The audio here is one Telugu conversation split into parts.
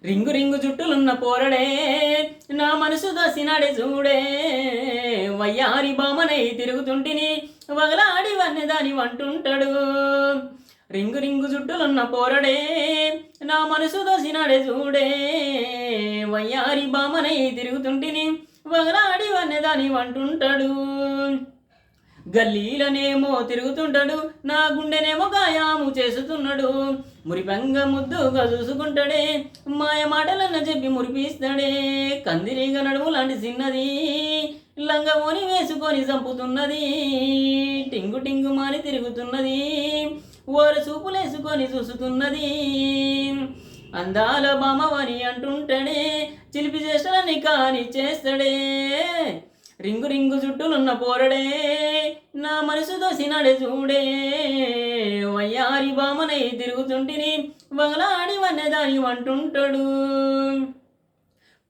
రింగు రింగు జుట్టులున్న పోరడే నా మనసు దసినాడే చూడే వయ్యారి బామనై తిరుగుతుంటిని వగలాడి వన్నెదాని వంటుంటాడు. రింగు రింగు జుట్టులున్న పోరడే నా మనసు దసినాడే చూడే వయ్యారి బామనై తిరుగుతుంటిని వగలాడి వన్నెదాని వంటుంటాడు. గల్లీలనేమో తిరుగుతుంటాడు, నా గుండెనేమో గాయాము చేస్తున్నాడు. మురిపంగ ముద్దుగా చూసుకుంటాడే, మాయ మాటలన్న చెప్పి మురిపిస్తాడే. కందిరీగ నడుము లాంటి చిన్నది లంగమోని వేసుకొని చంపుతున్నది. టింగు టింగు మాని తిరుగుతున్నది, ఓర చూపులేసుకొని చూస్తున్నది. అందాల బామవని అంటుంటాడే, చిలిపి చేష్టలని కాని చేస్తాడే. రింగు రింగు జుట్టులున్న పోరడే నా మనసు దోసినాడే చూడే వయ్యారి బామనై తిరుగుతుంటిని వగలాడి వన్నెదాని వంటుంటాడు.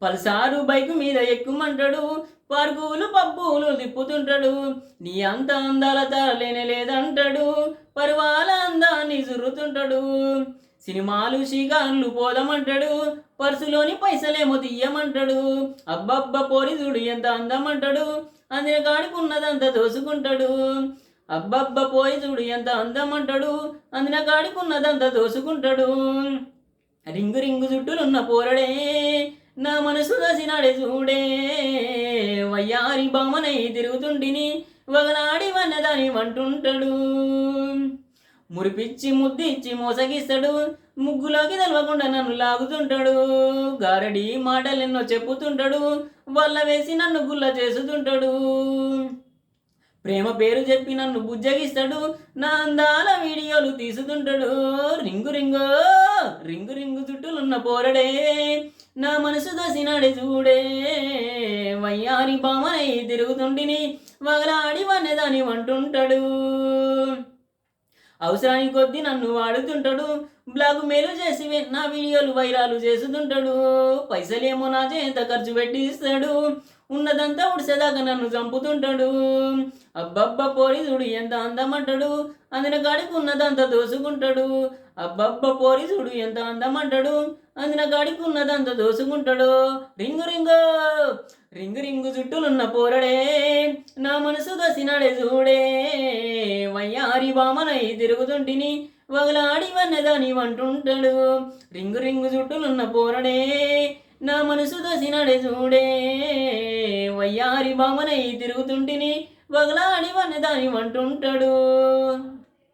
పల్సారు బైకు మీద ఎక్కుమంటాడు, పరుగులు పబ్బులు తిప్పుతుంటాడు. నీ అంత అందాల తరలేనే లేదంటాడు, పరువాల అందాన్ని జుర్రుతుంటాడు. సినిమాలు షిగాన్లు పోదామంటాడు, పర్సులోని పైసలేమో తీయమంటాడు. అబ్బబ్బ పోరి చూడు ఎంత అందమంటాడు, అందిన కాడికున్నదంతా దోసుకుంటాడు. అబ్బబ్బ పోయి చూడు ఎంత అందమంటాడు, అందిన కాడికున్నదంతా దోసుకుంటాడు. రింగు రింగు జుట్టులున్న పోరడే నా మనసు దసినాడే చూడే వయ్యారి బామనై తిరుగుతుంటిని వగలాడి వన్నెదాని వంటుంటాడు. మురిపిచ్చి ముద్దిచ్చి మోసగిస్తాడు, ముగ్గులోకి తెలవకుండా నన్ను లాగుతుంటాడు. గారడి మాటలెన్నో చెప్పుతుంటాడు, వల్ల వేసి నన్ను గుల్ల చేస్తుంటాడు. ప్రేమ పేరు చెప్పి నన్ను బుజ్జగిస్తాడు, నా అందాల వీడియోలు తీసుతుంటాడు. రింగు రింగు రింగు రింగు చుట్టూలున్న పోరడే నా మనసు దసినాడే చూడే వయ్యారి బామనై తిరుగుతుంటిని వగలాడి వన్నెదాని వంటుంటాడు. అవసరానికి కొద్దీ నన్ను వాడుతుంటాడు, బ్లాగు మేలు చేసి నా వీడియోలు వైరాలు చేస్తుంటాడు. పైసలేమో నా చేత ఖర్చు పెట్టి ఇస్తాడు, ఉన్నదంతా ఉడిసేదాకా నన్ను చంపుతుంటాడు. అబ్బబ్బ పోరి చూడు ఎంత అందమంటాడు, అందిన కాడికి ఉన్నదంతా దోసుకుంటాడు. అబ్బబ్బ పోరి చూడు ఎంత అందమంటాడు, అందిన కాడికి ఉన్నదంతా దోసుకుంటాడు. రింగు రింగు రింగు రింగు జుట్టులున్న పోరడే నా మనసు దసినాడే చూడే వయ్యారి బామనై తిరుగుతుంటిని వగలాడి వన్నెదాని వంటుంటాడు. రింగు రింగు జుట్టులున్న పోరడే నా మనసు దసినాడే చూడే వయ్యారి బామనై తిరుగుతుంటిని వగలాడి వన్నెదాని వంటుంటాడు.